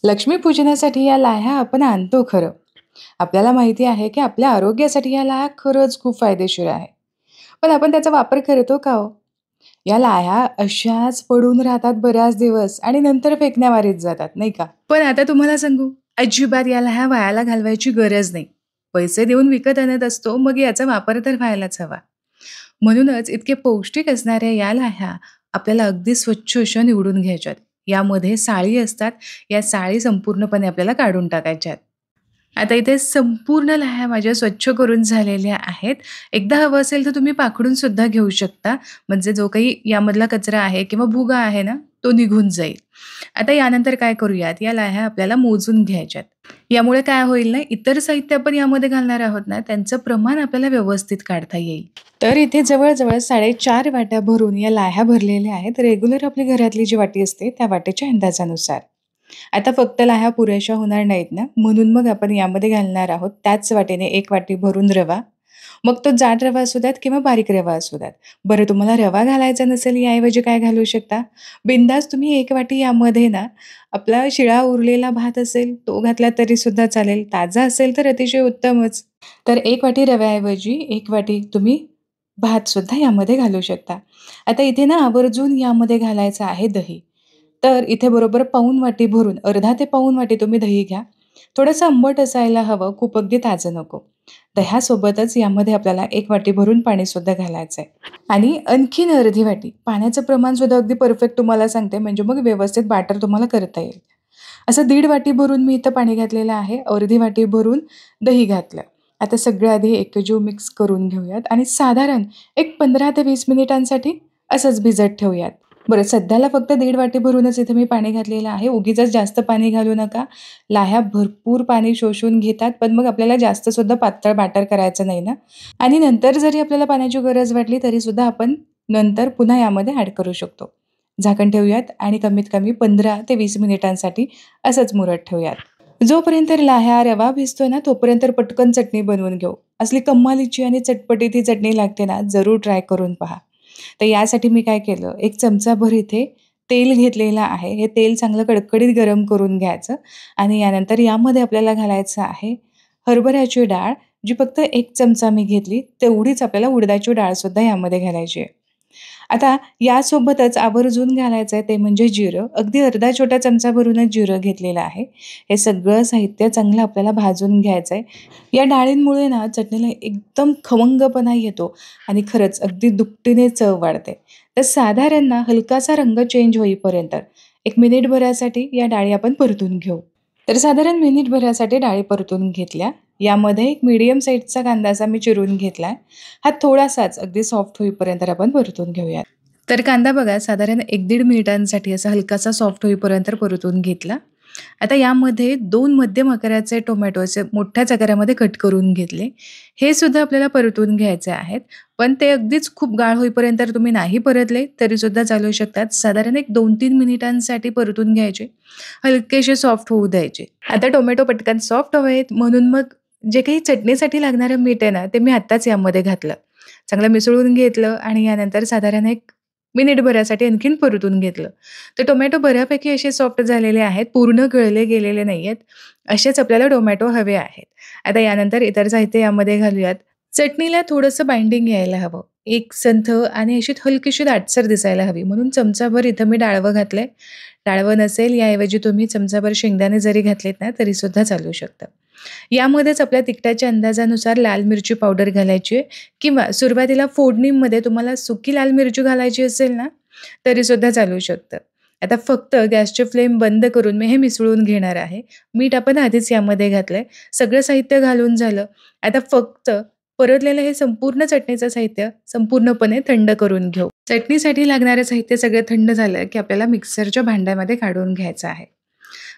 लक्ष्मीपूजनासाठी या लाह्या आपण आणतो खरं. आपल्याला माहिती आहे की आपल्या आरोग्यासाठी या लाह्या खरंच खूप फायदेशीर आहे. पण आपण त्याचा वापर करतो का हो? या लाह्या अशाच पडून राहतात बऱ्याच दिवस आणि नंतर फेकण्यावारीत जातात, नाही का? पण आता तुम्हाला सांगू, अजिबात या लाह्या वायाला घालवायची गरज नाही. पैसे देऊन विकत आणत असतो, मग याचा वापर तर व्हायलाच हवा. म्हणूनच इतके पौष्टिक असणाऱ्या या लाह्या आपल्याला अगदी स्वच्छ अशा निवडून घ्यायच्यात. यामध्ये साळी असतात, या साळी संपूर्णपणे आपल्याला काढून टाकायच्यात. आता इथे संपूर्ण लाह्या माझ्या स्वच्छ करून झालेल्या आहेत. एकदा हवं असेल तर तुम्ही पाखडून सुद्धा घेऊ शकता. म्हणजे जो काही यामधला कचरा आहे किंवा भुगा आहे ना, तो निघून जाईल. आता यानंतर काय करूयात, या लाह्या आपल्याला मोजून घ्यायच्यात. यामुळे काय होईल ना, इतर साहित्य आपण यामध्ये घालणार आहोत ना, त्यांचं प्रमाण आपल्याला व्यवस्थित काढता येईल. तर इथे जवळ-जवळ 4.5 वाट्या भरून या लाह्या भरलेल्या आहेत. रेग्युलर आपली घरातली जी वाटी असते, त्या वाटीच्या अंदाजानुसार. आता फक्त लाह्या पुरेशा होणार नाहीत ना, म्हणून मग आपण यामध्ये घालणार आहोत त्याच वाटीने 1 वाटी भरून रवा. मग तो जाड रवा असू द्यात किंवा बारीक रवा असू द्यात. बरं तुम्हाला रवा घालायचा नसेल याऐवजी काय घालू शकता? बिनधास्त तुम्ही 1 वाटी यामध्ये ना, आपला शिळा उरलेला भात असेल तो घातला तरी सुद्धा चालेल. ताजा असेल तर अतिशय उत्तमच. तर 1 वाटी रव्याऐवजी 1 वाटी तुम्ही भातसुद्धा यामध्ये घालू शकता. आता इथे ना आवर्जून यामध्ये यामध्ये आहे दही. तर इथे बरोबर पाऊण वाटी भरून अर्धा ते पाऊण वाटी तुम्ही दही घ्या. थोडंसं आंबट असायला हवं, खूप अगदी ताजं नको. दह्यासोबतच यामध्ये आपल्याला 1 वाटी भरून पाणीसुद्धा घालायचं आहे आणि आणखीन अर्धी वाटी पाण्याचं प्रमाणसुद्धा अगदी परफेक्ट तुम्हाला सांगते, म्हणजे मग व्यवस्थित बॅटर तुम्हाला करता येईल. असं 1.5 वाटी भरून मी इथं पाणी घातलेलं आहे. अर्धी वाटी भरून दही घातलं. आता सगळं आधी एकजीव मिक्स करून घेऊयात आणि साधारण एक 15 ते 20 मिनिटांसाठी असंच भिजत ठेवूयात. बरं सध्याला फक्त 1.5 वाटी भरूनच इथे मी पाणी घातलेलं आहे. उगीचच जास्त पाणी घालू नका. लाह्या भरपूर पाणी शोषून घेतात, पण मग आपल्याला जास्त सुद्धा पातळ बॅटर करायचं नाही ना. आणि नंतर जरी आपल्याला पाण्याची गरज वाटली तरीसुद्धा आपण नंतर पुन्हा यामध्ये ॲड करू शकतो. झाकण ठेवूयात आणि कमीत कमी 15 ते 20 मिनिटांसाठी असंच मुरत ठेवूयात. जोपर्यंत लाह्या, रवा भिजतोय ना, तोपर्यंत पटकन चटणी बनवून घेऊ. असली कमालीची आणि चटपटीत ही चटणी लागते ना, जरूर ट्राय करून पहा. तर यासाठी मी काय केलं, 1 चमचाभर इथे तेल घेतलेलं आहे. हे तेल चांगलं कडकडीत गरम करून घ्यायचं आणि यानंतर यामध्ये आपल्याला घालायचं आहे हरभऱ्याची डाळ, जी फक्त 1 चमचा मी घेतली. तेवढीच आपल्याला उडदाची डाळसुद्धा यामध्ये घालायची आहे. आता यासोबतच आवर्जून घालायचं आहे ते म्हणजे जिरं. अगदी अर्धा छोटा चमचा भरूनच जिरं घेतलेलं आहे. हे सगळं साहित्य चांगलं आपल्याला भाजून घ्यायचं आहे. या डाळींमुळे ना चटणीला एकदम खवंगपणा येतो आणि खरंच अगदी दुपटीने चव वाढते. तर साधारण ना हलकासा रंग चेंज होईपर्यंत 1 मिनिटभरासाठी या डाळी आपण परतून घेऊ. तर साधारण मिनिटभरासाठी डाळी परतून घेतल्या. यामध्ये एक मीडियम साईजचा कांदा असा मी चिरून घेतलाय. हा थोडासाच अगदी सॉफ्ट होईपर्यंत आपण परतून घेऊयात. तर कांदा बघा साधारण 1-1.5 मिनिटांसाठी असा हलकासा सॉफ्ट होईपर्यंत परतून घेतला. आता यामध्ये 2 मध्यम आकाराचे टोमॅटो असे मोठ्याच आकारामध्ये कट करून घेतले. हे सुद्धा आपल्याला परतून घ्यायचे आहेत. पण ते अगदीच खूप गाळ होईपर्यंत तुम्ही नाही परतले तरीसुद्धा चालू शकतात. साधारण एक 2-3 मिनिटांसाठी परतून घ्यायचे. हलकेसे सॉफ्ट होऊ द्यायचे. आता टोमॅटो पटकन सॉफ्ट हवेत म्हणून मग जे काही चटणीसाठी लागणारं मीठ आहे ना, ते मी आत्ताच यामध्ये घातलं. चांगलं मिसळून घेतलं आणि यानंतर साधारण 1 मिनिटभरासाठी आणखीन परतून घेतलं. तर टोमॅटो बऱ्यापैकी असे सॉफ्ट झालेले आहेत, पूर्ण गळले गेलेले नाहीयेत. असेच आपल्याला टोमॅटो हवे आहेत. आता यानंतर इतर साहित्य यामध्ये घालूयात. चटणीला थोडंसं बाइंडिंग यायला हवं. एक संथ आणि अशी हलकीशी दाटसर दिसायला हवी म्हणून चमचाभर इथं मी डाळवं घातलंय. डाळवं नसेल याऐवजी तुम्ही चमचाभर शेंगदाणे जरी घातलेत ना तरीसुद्धा चालू शकतं. यामध्येच आपल्या तिखटाच्या अंदाजानुसार लाल मिरची पावडर घालायची आहे किंवा सुरुवातीला फोडणीमध्ये तुम्हाला सुकी लाल मिरची घालायची असेल ना, तरीसुद्धा चालू शकतं. आता फक्त गॅसची फ्लेम बंद करून मी हे मिसळून घेणार आहे. मीठ आपण आधीच यामध्ये घातलंय. सगळं साहित्य घालून झालं. आता फक्त परतलेलं हे संपूर्ण चटणीचं साहित्य संपूर्णपणे थंड करून घेऊ. चटणीसाठी लागणारं साहित्य सगळं थंड झालं, की आपल्याला मिक्सरच्या भांड्यामध्ये काढून घ्यायचं आहे.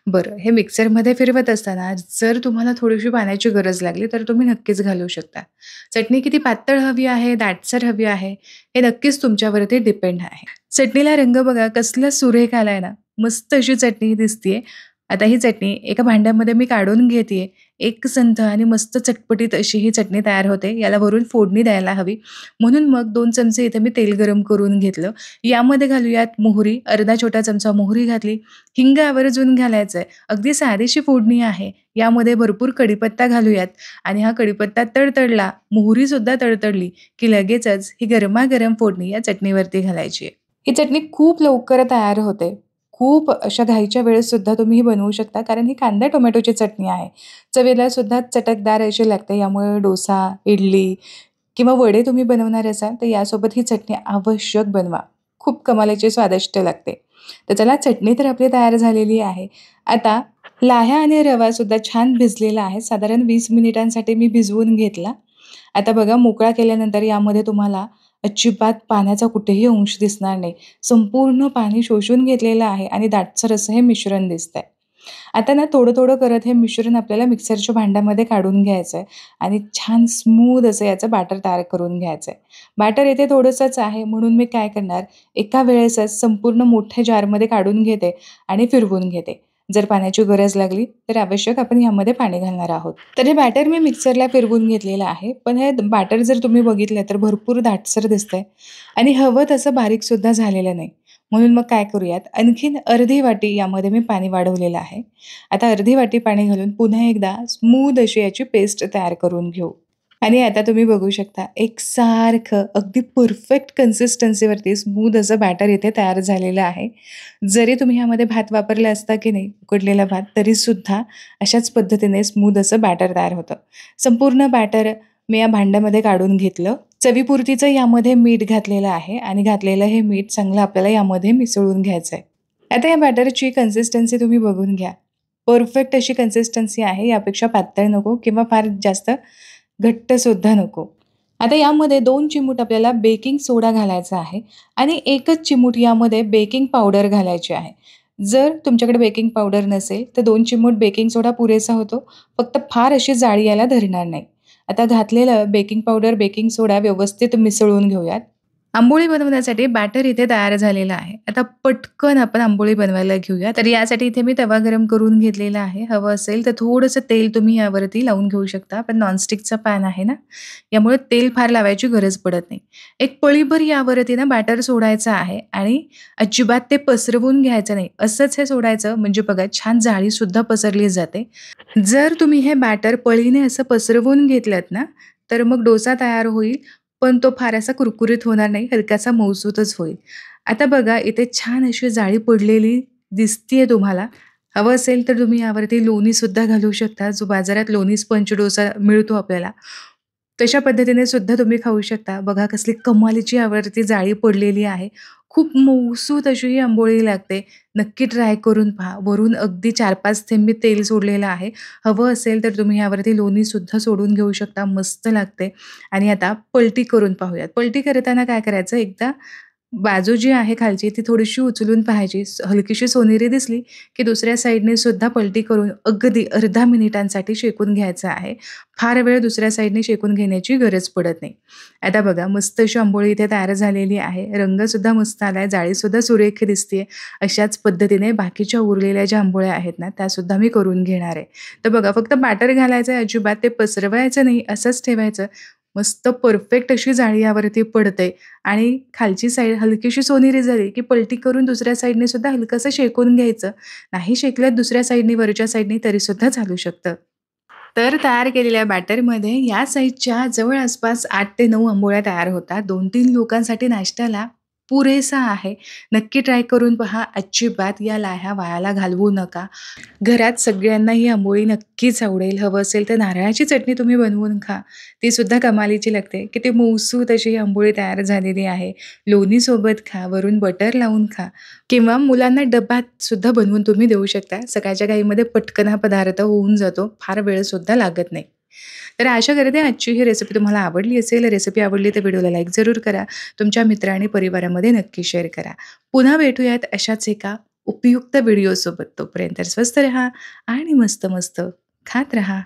बरं, हे मिक्सरमध्ये फिरवत असताना जर तुम्हाला थोडीशी पाण्याची गरज लागली, तर तुम्ही नक्कीच घालू शकता. चटणी किती पातळ हवी आहे, दाटसर हवी आहे, हे नक्कीच तुमच्यावरती डिपेंड आहे. चटणीला रंग बघा कसला सुरेख आलाय ना, मस्त अशी चटणी दिसतीये. आता ही चटणी एका भांड्यामध्ये मी काढून घेते. एक संथ आणि मस्त चटपटीत अशी ही चटणी तयार होते. याला वरून फोडणी द्यायला हवी. म्हणून मग 2 चमचे इथे मी तेल गरम करून घेतलं. यामध्ये घालूयात मोहरी, अर्धा छोटा चमचा मोहरी घातली. हिंग आवर्जून घालायचं आहे. अगदी साधीशी फोडणी आहे. यामध्ये भरपूर कढीपत्ता घालूयात आणि हा कढीपत्ता तडतडला, मोहरीसुद्धा तडतडली, की लगेचच ही गरमागरम फोडणी या चटणीवरती घालायची आहे. ही चटणी खूप लवकर तयार होते. खूप अशा घाईच्या वेळेससुद्धा तुम्ही ही बनवू शकता, कारण ही कांदा टोमॅटोची चटणी आहे. चवीला सुद्धा चटकदार अशी लागते. यामुळे डोसा, इडली किंवा वडे तुम्ही बनवणार असाल, तर यासोबत ही चटणी आवश्यक बनवा. खूप कमालीची स्वादिष्ट लागते. तर चला, चटणी तर आपली तयार झालेली आहे. आता लाह्या आणि रवासुद्धा छान भिजलेला आहे. साधारण 20 मिनिटांसाठी मी भिजवून घेतला. आता बघा, मोकळा केल्यानंतर यामध्ये तुम्हाला अजिबात पाण्याचा कुठेही अंश दिसणार नाही. संपूर्ण पाणी शोषून घेतलेलं आहे आणि दाटसर असं हे मिश्रण दिसतंय. आता ना थोडं-थोडं करत हे मिश्रण आपल्याला मिक्सरच्या भांड्यामध्ये काढून घ्यायचं आहे आणि छान स्मूथ असं याचं बॅटर तयार करून घ्यायचं आहे. बॅटर इथे थोडंसंच आहे, म्हणून मी काय करणार, एका वेळेसच संपूर्ण मोठ्या जारमध्ये काढून घेते आणि फिरवून घेते. जर पाण्याची गरज लागली तर आवश्यक आपण यामध्ये पाणी घालणार आहोत. तर हे बॅटर मी मिक्सरला फिरवून घेतलेलं आहे. पण हे बॅटर जर तुम्ही बघितलं तर भरपूर दाटसर दिसतंय आणि हवं तसं बारीकसुद्धा झालेलं नाही. म्हणून मग काय करूयात, आणखीन अर्धी वाटी यामध्ये मी पाणी वाढवलेलं आहे. आता अर्धी वाटी पाणी घालून पुन्हा एकदा स्मूथ अशी याची पेस्ट तयार करून घेऊ. आणि आता तुम्ही बघू शकता, एकसारखं अगदी परफेक्ट कन्सिस्टन्सीवरती स्मूथ असं बॅटर इथे तयार झालेलं आहे. जरी तुम्ही ह्यामध्ये भात वापरला असता की नाही, उकडलेला भात, तरीसुद्धा अशाच पद्धतीने स्मूथ असं बॅटर तयार होतं. संपूर्ण बॅटर मी या भांड्यामध्ये काढून घेतलं. चवीपुरतीचं यामध्ये मीठ घातलेलं आहे आणि घातलेलं हे मीठ चांगलं आपल्याला यामध्ये मिसळून घ्यायचं आहे. आता या बॅटरची कन्सिस्टन्सी तुम्ही बघून घ्या. परफेक्ट अशी कन्सिस्टन्सी आहे. यापेक्षा पातळ नको किंवा फार जास्त घट्टसुद्धा नको. आता यामध्ये 2 चिमूट आपल्याला बेकिंग सोडा घालायचा आहे आणि 1च चिमूट यामध्ये बेकिंग पावडर घालायची आहे. जर तुमच्याकडे बेकिंग पावडर नसेल तर 2 चिमूट बेकिंग सोडा पुरेसा होतो. फक्त फार अशी जाळी याला धरणार नाही. आता घातलेलं बेकिंग पावडर, बेकिंग सोडा व्यवस्थित मिसळून घेऊयात. आंबोळी बनवण्यासाठी बॅटर इथे तयार झालेलं आहे. आता पटकन आपण आंबोळी बनवायला घेऊया. तर यासाठी इथे मी तवा गरम करून घेतलेला आहे. हवं असेल तर थोडंसं तेल तुम्ही यावरती लावून घेऊ शकता. पण नॉनस्टिकचा पॅन आहे ना, यामुळे तेल फार लावायची गरज पडत नाही. एक पळीभर यावरती ना बॅटर सोडायचं आहे आणि अजिबात ते पसरवून घ्यायचं नाही. असंच हे सोडायचं, म्हणजे बघा छान जाळीसुद्धा पसरली जाते. जर तुम्ही हे बॅटर पळीने असं पसरवून घेतलत ना, तर मग डोसा तयार होईल, पण तो फार असा कुरकुरीत होणार नाही, हलकासा मऊसूतच होईल. आता बघा, इथे छान अशी जाळी पडलेली दिसतीये तुम्हाला. हवं असेल तर तुम्ही यावरती लोणीसुद्धा घालू शकता. जो बाजारात लोणी स्पंज डोसा मिळतो आपल्याला, तशा पद्धतीने सुद्धा तुम्ही खाऊ शकता. बघा कसली कमालीची यावरती जाळी पडलेली आहे. खूप मऊसूत अशी ही आंबोळी लागते. नक्की ट्राय करून पहा. वरून अगदी 4-5 थेंब मी तेल सोडलेलं आहे. हवं असेल तर तुम्ही यावरती लोणीसुद्धा सोडून घेऊ शकता. मस्त लागते. आणि आता पलटी करून पाहूयात. पलटी करताना काय करायचं, एकदा बाजू जी आहे खालची ती थोडीशी उचलून पाहायची. हलकीशी सोनेरी दिसली, की दुसऱ्या साइडने सुद्धा पलटी करून अगदी अर्धा मिनिटांसाठी शेकून घ्यायचं आहे. फार वेळ दुसऱ्या साइडने शेकून घेण्याची गरज पडत नाही. आता बघा, मस्त अशी आंबोळी इथे तयार झालेली आहे. रंगसुद्धा मस्त आलाय, जाळीसुद्धा सुरेख दिसतीये. अशाच पद्धतीने बाकीच्या उरलेल्या ज्या आंबोळ्या आहेत ना, त्यासुद्धा मी करून घेणार आहे. तर बघा, फक्त बॅटर घालायचं आहे, अजिबात ते पसरवायचं नाही, असंच ठेवायचं. मस्त परफेक्ट अशी जाळी यावरती पडते आणि खालची साईड हलकीशी सोनेरी झाली, की पलटी करून दुसऱ्या साईडने सुद्धा हलकंसं शेकून घ्यायचं. नाही शेकलं दुसऱ्या साईडनी, वरच्या साईडनी, तरीसुद्धा चालू शकतं. तर तयार केलेल्या बॅटरमध्ये या साइजच्या जवळ आसपास 8 ते 9 आंबोळ्या तयार होतात. 2-3 लोकांसाठी नाश्त्याला पुरेसा आहे. नक्की ट्राय करून पहा. अजिबात या लाह्या वायाला घालवू नका. घरात सगळ्यांना ही आंबोळी नक्कीच आवडेल. हवं असेल तर नारळाची चटणी तुम्ही बनवून खा. ती सुद्धा कमालीची लागते. किती मऊसूत अशी ही आंबोळी तयार झालेली आहे. लोणीसोबत खा, वरून बटर लावून खा किंवा मुलांना डब्यात सुद्धा बनवून तुम्ही देऊ शकता. सकाळच्या घाईमध्ये पटकन हा पदार्थ होऊन जातो. फार वेळसुद्धा लागत नाही. तर आशा करते आजची ही रेसिपी तुम्हाला आवडली असेल. रेसिपी आवडली तर व्हिडिओला लाईक जरूर करा. तुमच्या मित्र आणि परिवारामध्ये नक्की शेअर करा. पुन्हा भेटूयात अशाच एका उपयुक्त व्हिडिओसोबत. तोपर्यंत स्वस्थ रहा आणि मस्त मस्त खात रहा.